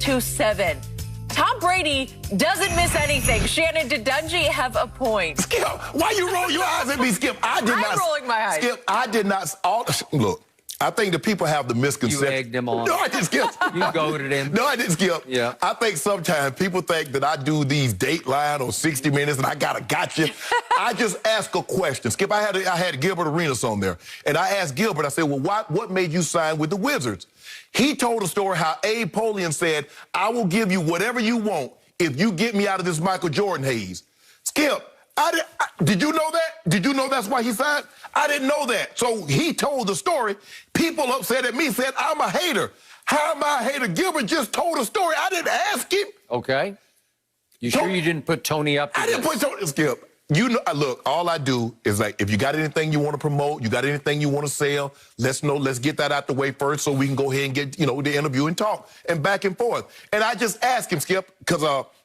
to 7. Tom Brady doesn't miss anything. Shannon, did Dungy have a point? Skip, why you roll your eyes at me, Skip? I'm rolling my eyes. Skip, I did not. Look, I think the people have the misconception. You egged him on. No, I didn't, Skip. You goaded him. No, I didn't, Skip. Yeah. I think sometimes people think that I do these Dateline or 60 Minutes and I got a gotcha. I just ask a question. Skip, I had Gilbert Arenas on there, and I asked Gilbert, I said, well, what made you sign with the Wizards? He told a story how Abe Polian said, I will give you whatever you want if you get me out of this Michael Jordan haze. Skip, did you know that? Did you know that's why he signed? I didn't know that. So he told the story. People upset at me said, I'm a hater. How am I a hater? Gilbert just told a story. I didn't ask him. Okay. You sure you didn't put Tony up to I didn't put Tony. Skip, you know, look, all I do is like, if you got anything you want to promote, you got anything you want to sell, let's get that out the way first so we can go ahead and get, the interview and talk and back and forth. And I just asked him, Skip, because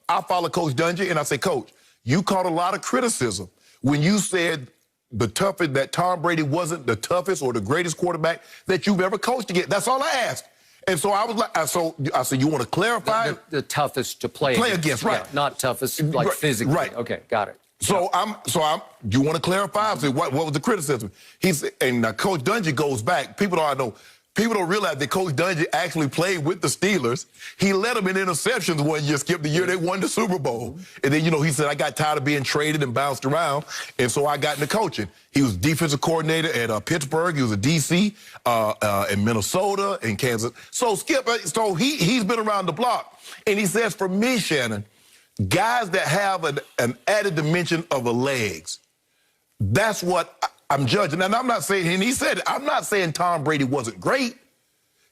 I follow Coach Dungy, and I say, Coach, you caught a lot of criticism when you said that Tom Brady wasn't the toughest or the greatest quarterback that you've ever coached against. That's all I asked. And so I was like, I said, you want to clarify? The toughest to play against, right? Yeah, not toughest, like physically. Right. Okay, got it. So you want to clarify? I said, what was the criticism? He said, and Coach Dungy goes back. People don't realize that Coach Dungy actually played with the Steelers. He led them in interceptions one year, Skip, the year they won the Super Bowl. And then, he said, I got tired of being traded and bounced around, and so I got into coaching. He was defensive coordinator at Pittsburgh. He was a D.C. In Minnesota and Kansas. So, Skip, he's been around the block. And he says, for me, Shannon, guys that have an added dimension of the legs, that's what I'm judging. And I'm not saying, and he said, I'm not saying Tom Brady wasn't great,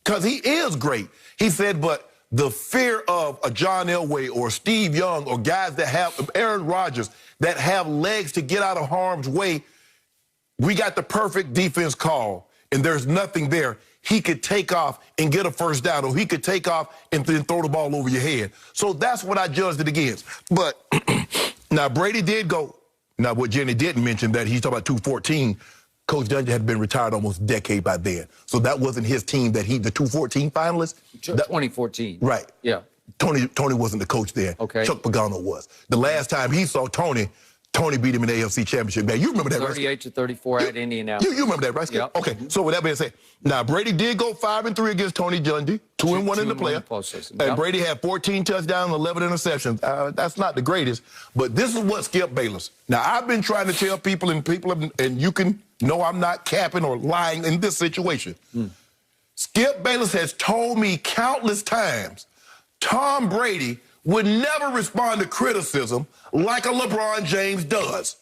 because he is great. He said, but the fear of a John Elway or Steve Young or guys that have, Aaron Rodgers, that have legs to get out of harm's way, we got the perfect defense call, and there's nothing there. He could take off and get a first down, or he could take off and then throw the ball over your head. So that's what I judged it against. But now Brady did go. Now, what Jenny didn't mention, that he's talking about 214, Coach Dungy had been retired almost a decade by then. So that wasn't his team the 214 finalists. 2014. Right. Yeah. Tony wasn't the coach then. Okay. Chuck Pagano was. The last time he saw Tony beat him in the AFC Championship game. You remember that, right? 38-34 at Indianapolis. You remember that, right? Yep. Okay, so with that being said, now Brady did go 5-3 against Tony Dungy, 2-1 in the playoffs. And Brady had 14 touchdowns, 11 interceptions. That's not the greatest, but this is what Skip Bayless. Now, I've been trying to tell people, and you can know I'm not capping or lying in this situation. Skip Bayless has told me countless times Tom Brady would never respond to criticism like a LeBron James does.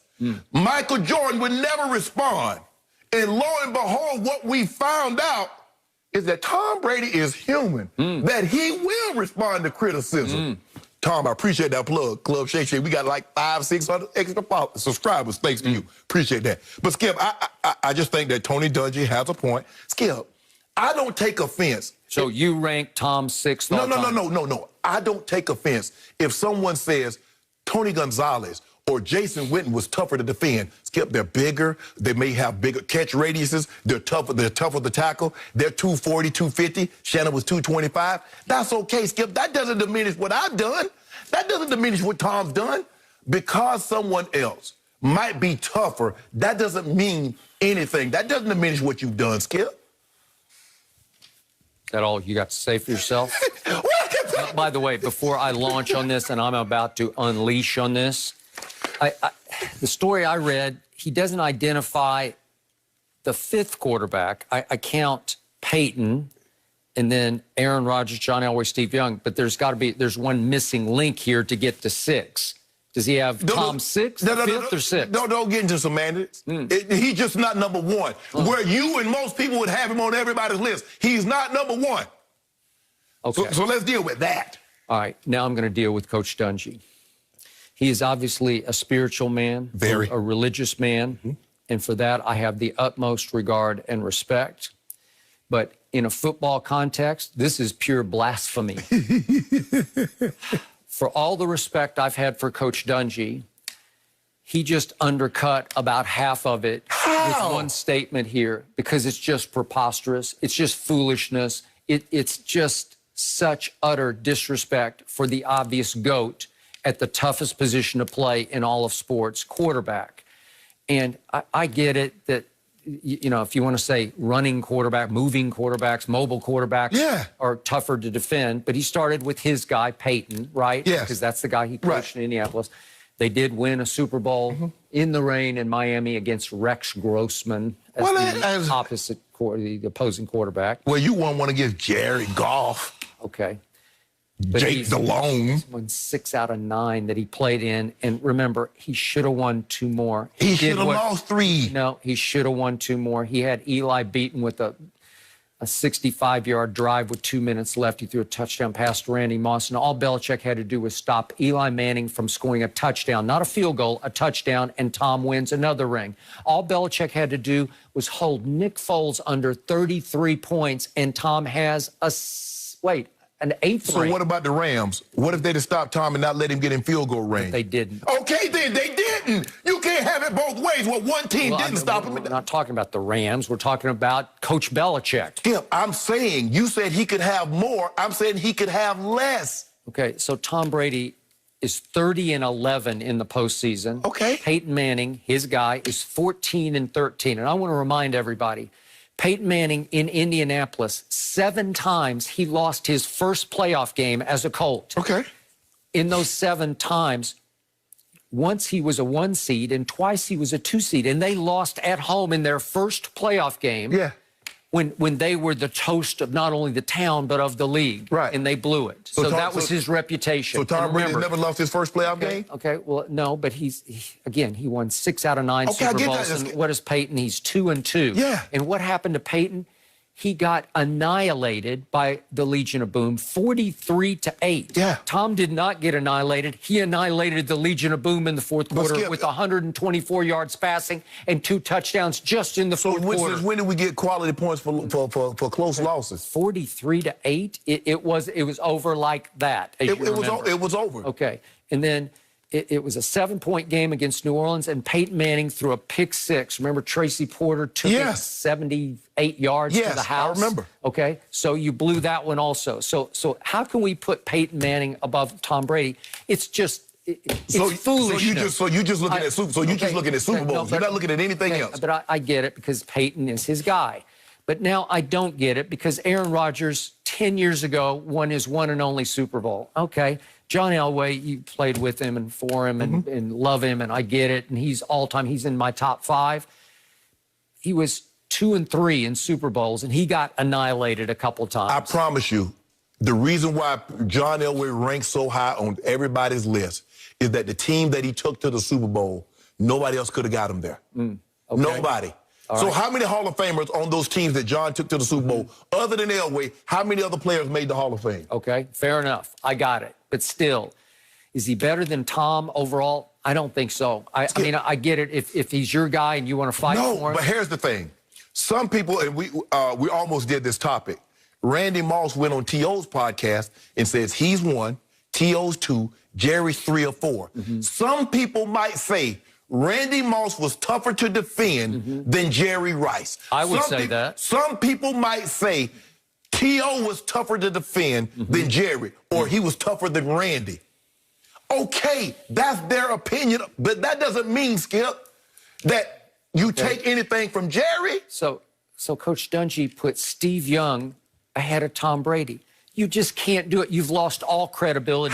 Michael Jordan would never respond. And lo and behold, what we found out is that Tom Brady is human, that he will respond to criticism. Tom, I appreciate that plug, Club Shake Shake. We got like 500-600 extra subscribers, thanks to you. Appreciate that. But Skip, I just think that Tony Dungy has a point. Skip, I don't take offense. So you rank Tom sixth? No. I don't take offense if someone says Tony Gonzalez or Jason Witten was tougher to defend. Skip, they're bigger. They may have bigger catch radiuses. They're tougher to tackle. They're 240, 250. Shannon was 225. That's okay, Skip. That doesn't diminish what I've done. That doesn't diminish what Tom's done. Because someone else might be tougher, that doesn't mean anything. That doesn't diminish what you've done, Skip. That all you got to say for yourself? By the way, before I launch on this, and I'm about to unleash on this, the story I read, he doesn't identify the fifth quarterback. I count Peyton, and then Aaron Rodgers, John Elway, Steve Young, but there's one missing link here to get to 6. Does he have Tom 6, fifth, or 6? Don't get into semantics. He's just not number 1. Where you and most people would have him on everybody's list. He's not number 1. Okay. So let's deal with that. All right. Now I'm going to deal with Coach Dungy. He is obviously a spiritual man, a religious man, and for that I have the utmost regard and respect. But in a football context, this is pure blasphemy. For all the respect I've had for Coach Dungy, he just undercut about half of it with one statement here, because it's just preposterous. It's just foolishness. It's just such utter disrespect for the obvious GOAT at the toughest position to play in all of sports, quarterback. And I get it that, you know, if you want to say running quarterback, moving quarterbacks, mobile quarterbacks are tougher to defend. But he started with his guy, Peyton, right? Yes. Because that's the guy he coached in Indianapolis. They did win a Super Bowl in the rain in Miami against Rex Grossman as the opposing quarterback. Well, you wouldn't want to give Jared Goff. Okay. But Jake Delhomme. He's won 6 out of 9 that he played in. And remember, he should have won 2 more. He should have lost 3. No, he should have won 2 more. He had Eli beaten with a 65-yard drive with 2 minutes left. He threw a touchdown pass to Randy Moss. And all Belichick had to do was stop Eli Manning from scoring a touchdown, not a field goal, a touchdown, and Tom wins another ring. All Belichick had to do was hold Nick Foles under 33 points, and Tom has an 8th ring. So what about the Rams? What if they'd have stopped Tom and not let him get in field goal range? They didn't. Okay, then they didn't. You can't have it both ways. Well, one team didn't stop him. We're not talking about the Rams. We're talking about Coach Belichick. Skip, I'm saying you said he could have more. I'm saying he could have less. Okay, so Tom Brady is 30-11 in the postseason. Okay. Peyton Manning, his guy, is 14-13. And I want to remind everybody, Peyton Manning in Indianapolis, 7 times he lost his first playoff game as a Colt. Okay. In those 7 times, once he was a 1 seed and twice he was a 2 seed. And they lost at home in their first playoff game. Yeah. When they were the toast of not only the town, but of the league. Right. And they blew it. So that was his reputation. So Tom Brady never lost his first playoff game? Okay, well, no, but he won 6 out of 9 Super Bowls. And what is Peyton? He's 2-2. Yeah. And what happened to Peyton? He got annihilated by the Legion of Boom, 43-8. Yeah. Tom did not get annihilated. He annihilated the Legion of Boom in the 4th quarter with 124 yards passing and 2 touchdowns just in the 4th quarter. When did we get quality points for close losses? 43-8. It was over like that. It was over. Okay, and then it was a 7-point game against New Orleans, and Peyton Manning threw a pick 6. Remember, Tracy Porter took it 78 yards to the house? I remember. Okay, so you blew that one also. So how can we put Peyton Manning above Tom Brady? It's just it's foolishness. So you just looking at Super Bowls. You're not looking at anything else. But I get it because Peyton is his guy. But now I don't get it because Aaron Rodgers 10 years ago won his one and only Super Bowl. Okay. John Elway, you played with him and for him and love him, and I get it. And he's all-time. He's in my top 5. He was 2-3 in Super Bowls, and he got annihilated a couple times. I promise you, the reason why John Elway ranks so high on everybody's list is that the team that he took to the Super Bowl, nobody else could have got him there. Okay. Nobody. So how many Hall of Famers on those teams that John took to the Super Bowl, other than Elway, how many other players made the Hall of Fame? Okay, fair enough. I got it. But still, is he better than Tom overall? I don't think so. I mean, I get it if he's your guy and you want to fight for him. No, but here's the thing. Some people, and we almost did this topic. Randy Moss went on T.O.'s podcast and says he's 1, T.O.'s 2, Jerry's 3 or 4. Some people might say Randy Moss was tougher to defend than Jerry Rice. I would say that. Some people might say T.O. was tougher to defend than Jerry, or he was tougher than Randy. Okay, that's their opinion, but that doesn't mean, Skip, that you take anything from Jerry. So Coach Dungy put Steve Young ahead of Tom Brady. You just can't do it. You've lost all credibility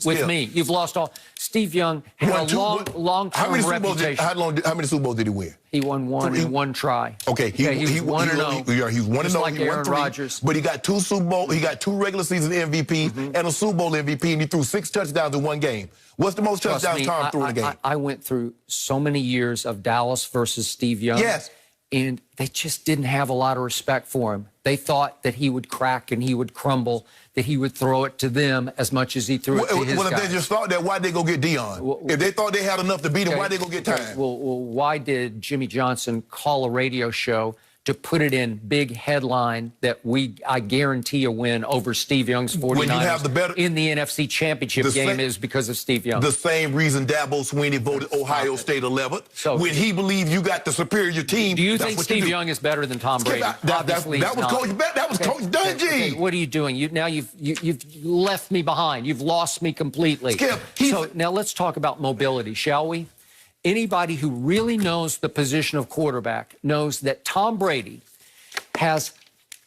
with me. You've lost all. Steve Young had a long-term reputation. How many Super Bowls did he win? He won 1 in 1 try. Okay, he was 1-0. He was 1-0. Like he won Aaron 3. Rodgers. But he got 2 Super Bowl. He got 2 regular season MVPs and a Super Bowl MVP, and he threw 6 touchdowns in 1 game. What's the most touchdowns Tom threw in a game? I went through so many years of Dallas versus Steve Young. Yes. And they just didn't have a lot of respect for him. They thought that he would crack and he would crumble, that he would throw it to them as much as he threw it to his guys. If they just thought that, why'd they go get Dion? If they thought they had enough to beat him, why'd they go get time? Well, why did Jimmy Johnson call a radio show to put it in big headline that I guarantee a win over Steve Young's 49ers When you have the better, in the NFC Championship game is because of Steve Young. The same reason Dabo Swinney voted Ohio State 11th. So when he believed you got the superior team. Do you think Steve Young is better than Tom Brady? Obviously, that was Coach Dungy. Okay, what are you doing? You've left me behind. You've lost me completely. Skip, so now let's talk about mobility, shall we? Anybody who really knows the position of quarterback knows that Tom Brady has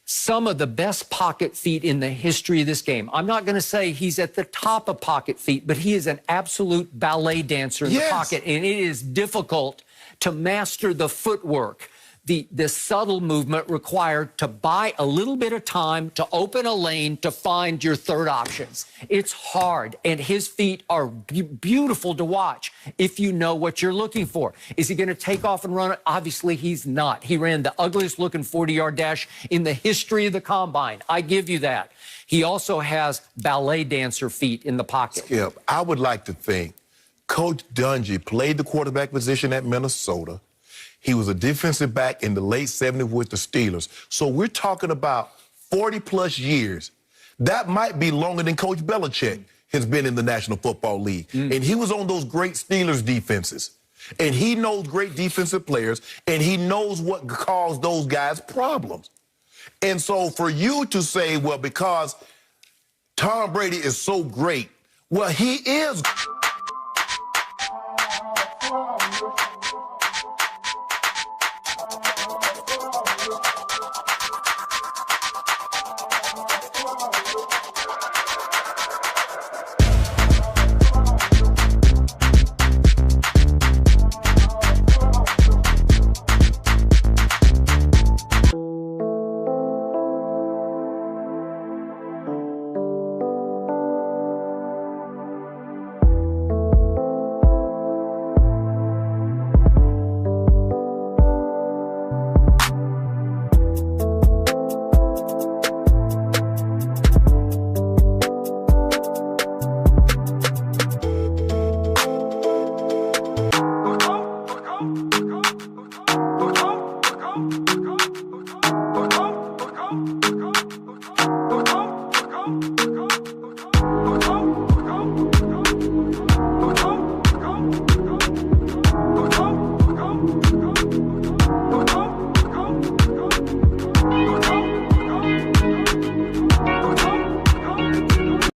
some of the best pocket feet in the history of this game. I'm not going to say he's at the top of pocket feet, but he is an absolute ballet dancer in the pocket, and it is difficult to master the footwork, the subtle movement required to buy a little bit of time to open a lane to find your third options. It's hard, and his feet are beautiful to watch if you know what you're looking for. Is he going to take off and run it? Obviously, he's not. He ran the ugliest looking 40-yard dash in the history of the combine. I give you that. He also has ballet dancer feet in the pocket. Skip, I would like to think Coach Dungy played the quarterback position at Minnesota. He was a defensive back in the late 70s with the Steelers. So we're talking about 40-plus years. That might be longer than Coach Belichick has been in the National Football League. And he was on those great Steelers defenses. And he knows great defensive players, and he knows what caused those guys problems. And so for you to say, well, because Tom Brady is so great, well, he is. Go.